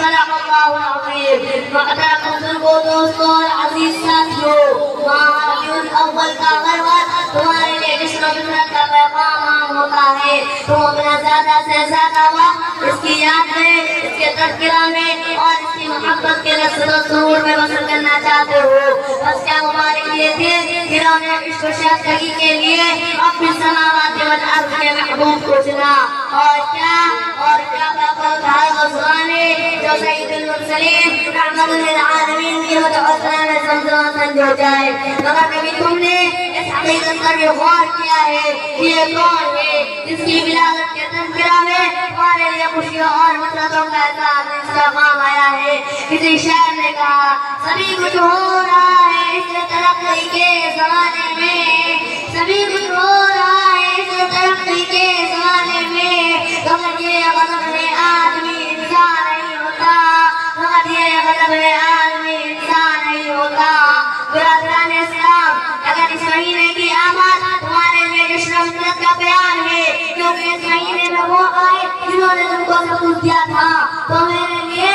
صدق اللہ العظیم. محترم بزرگوں، دوستوں اور عزیز ساتھیوں، ربیع الاول کا غربت تمہارے لیے جشن و فطرت کا پیغام عام ہوتا ہے. تم اپنا زیادہ سے زیادہ وقت اس کی یاد میں، اس کے تذکرہ میں اور اس کی محبت کے لذت و سرور میں بسر کرنا چاہتے ہو. بس کیا مبارک یہ تھے جنہوں نے عشق و شائستگی کے لیے اپنی سماوات والارض کے محبوب کو چنا. اور کیا جو سید المرسلین رحمت للعالمین کی متوسلہ میں سمجھو جائے. مگر کبھی تم نے اس حقیقت پر یہ غور کیا ہے کہ یہ کون ہے جس کی ولادت کے تذکرہ میں ہمارے لیے خوشیوں اور مسرتوں کا احساس اس کا کام آیا ہے. کسی شاعر نے کہا سبھی کچھ ہو رہا ہے اس ترقی کے زمانے میں، سبھی کچھ ہو رہا ہے اس ترقی کے زمانے میں، مگر یہ غضب ہے آدمی انسان نہیں ہوتا، مگر یہ غضب ہے آدمی انسان نہیں ہوتا. برادران اسلام، اگر اس مہینے کی آمد تمہارے لیے جشن و فطرت کا بیان ہے کیونکہ اس مہینے میں وہ آئے جنہوں نے تم کو سبوت دیا تھا، تو میرے لیے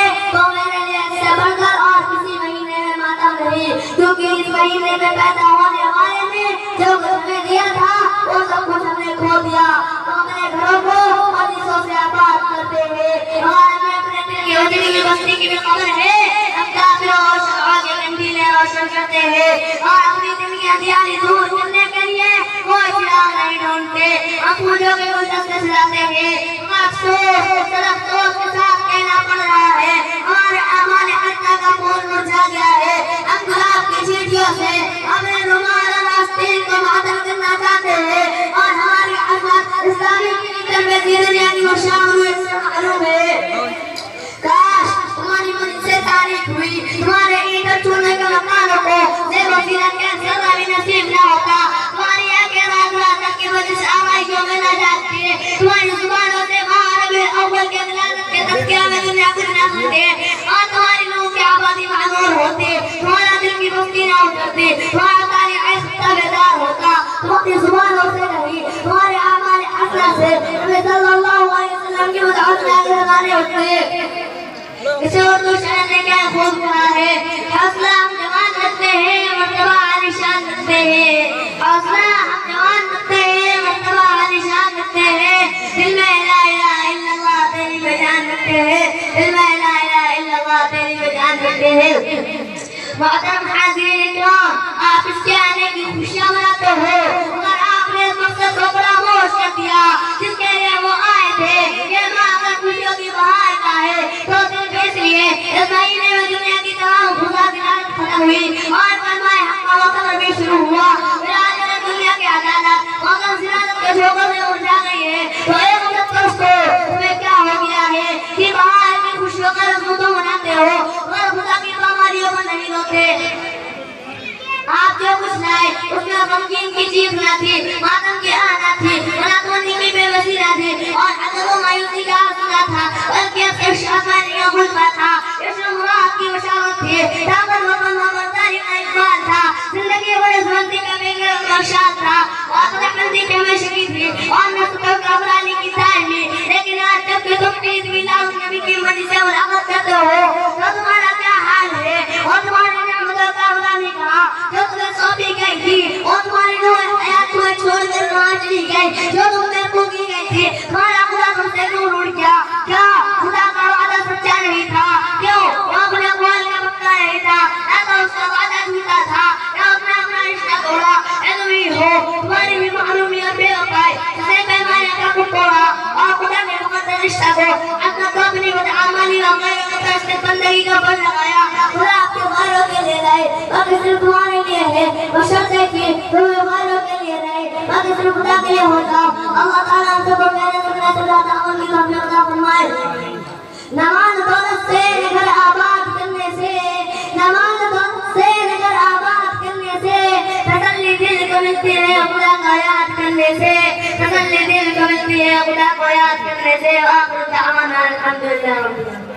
اس سے بڑھ کر اور کسی مہینے میں ماتم نہیں. کیونکہ اس مہینے میں پیدا ہونے والے نے جو کچھ میں دیا تھا وہ سب کچھ ہم نے کھو دیا. تو اپنے گھروں کو حدیثوں سے آباد کرتے ہیں. ہمارے میں اپنے دل کی وجری کی بستی کی بھی خبر ہے. ہم کافروں اور شرعوں کے کنڈیلیں روشن کرتے ہیں اور اپنی دل کی اندھیاری دور کرنے کے لیے کوئی چراغ نہیں ڈھونڈتے. ہم پھولوں کے گلدستے سجاتے ہیں. افسوس درختوں کے ساتھ کہنا پڑ رہا ہے ہمارے اعمال حقہ کا پھول مرجھا گیا ہے. ہم گلاب کی چیٹیوں سے اپنے رومال اور آستین کو معطل کرنا چاہتے ہیں اور ہماری عظمت اسلامی کرکٹر میں دنیا کی مشاہور سے معلوم ہے. کاش تمہاری مجھ سے تاریخ ہوئی تمہارے اینٹر چونے کے مکانوں کو زیب و زینت کے سزا بھی نصیب نہ ہوتا. تمہاری آنکھیں رات رات تک کی وجہ سے آوائیوں میں نہ جاتی ہے. تمہاری زبانوں سے ربیع الاول کے ولادت کے تذکرہ میں دنیا کچھ نہ سنتے اور تمہاری روح کی آبادی معمور ہوتی. تمہارا دل کی بستی نہ اٹھتی. تمہارا تاریخ عشق بیدار ہوتا. تم اپنی زبانوں سے نہیں تمہارے اعمال حسنہ سے نبی صلی اللہ علیہ وسلم کی متعلقہ کے زمانے ہوتے. اسے اردو شاعر نے کیا خوب کہا ہے، حوصلہ ہم جوان رکھتے ہیں مرتبہ عالیشان رکھتے ہیں. حوصلہ ہم جوان رکھتے ہیں مرتبہ عالیشان رکھتے ہیں. دل میں لا الہ الا اللہ تیری پہچان رکھتے ہیں. دل میں لا الہ الا اللہ تیری پہچان رکھتے ہیں. محترم حاضرین اکرام، آپ اس کے آنے کی خوشیاں مناتے ہو مگر آپ نے اس مقصد کو فراموش کر دیا جس کے لیے وہ آئے تھے. یہ ماہ اگر خوشیوں کی بہار کا ہے تو اس لیے اس مہینے میں دنیا کی تمام خزانات ختم ہوئی اور کلمہ حق کا وقت بھی شروع ہوا. دنیا کی عدالت مگر زیادت کے جھوکوں میں اٹھا گئی ہے. تو ایک مدت پرستو تمہیں کیا ہو گیا ہے کہ بہار کی خوشیوں کا رسم تو مناتے ہو مگر خدا کی بیماریوں پر نہیں روتے. آپ جو کچھ لائے اس میں غمگین کی چیز نہ تھی، ماتم کی آنا تھی، مناتمندی کی بے وسی نہ تھی اور عدم و مایوسی کا حوصلہ تھا بلکہ افشافانیہ غلبہ تھا. اس میں مراد کی بشارت تھی. طاقت وطن و مرداری کا اقبال تھا. زندگی بڑے زمندی کا بینگر مرشاد تھا. آخر مندی کے ہمیشگی تھی اور نسل کبرانی کی تعمی. لیکن آج جب کہ تم عید میلاد النبی کی وجہ سے ملاقات کرتے ہو تو تمہارا کیا حال ہے اور تمہاری نعمتوں کا خدا نے کہا جو تمہیں سونپی گئی تھی اور تمہاری نور حیات تمہیں چھوڑ کر کہاں چلی گئی جو تم میں پھونکی گئی تھی. تمہارا خدا تم سے دور اٹھ گیا. کیا خدا کا وعدہ سچا نہیں تھا؟ کیوں وہ اپنے قول کا پکا نہیں تھا؟ نہ تو اس کا وعدہ جھوٹا تھا نہ اس نے اپنا رشتہ توڑا. اے تم ہی ہو تمہاری بھی معلومیت بے وفائی جسے پیمانے کا کچھ توڑا اور خدا کے مقدس رشتہ کو اپنا تو اپنی بدعمالی اور غیر مقدس بندگی کا بل لگایا. خدا آپ کے غیروں کے لیے لائے باقی صرف تمہارے لیے ہے. بشرطے کہ تمہیں غیروں کے لیے نہیں باقی صرف خدا کے لیے ہوتا. اللہ تعالیٰ ہم سب کو میرے سننے سے زیادہ عمل کی توفیق عطا فرمائے. نماز دولت سے نگر آباد کرنے سے، نماز دولت سے نگر آباد کرنے سے تسلی دل کو ملتی ہے خدا کو یاد کرنے سے. تسلی دل کو ملتی ہے خدا کو یاد کرنے سے. آخر دعوانا الحمدللہ.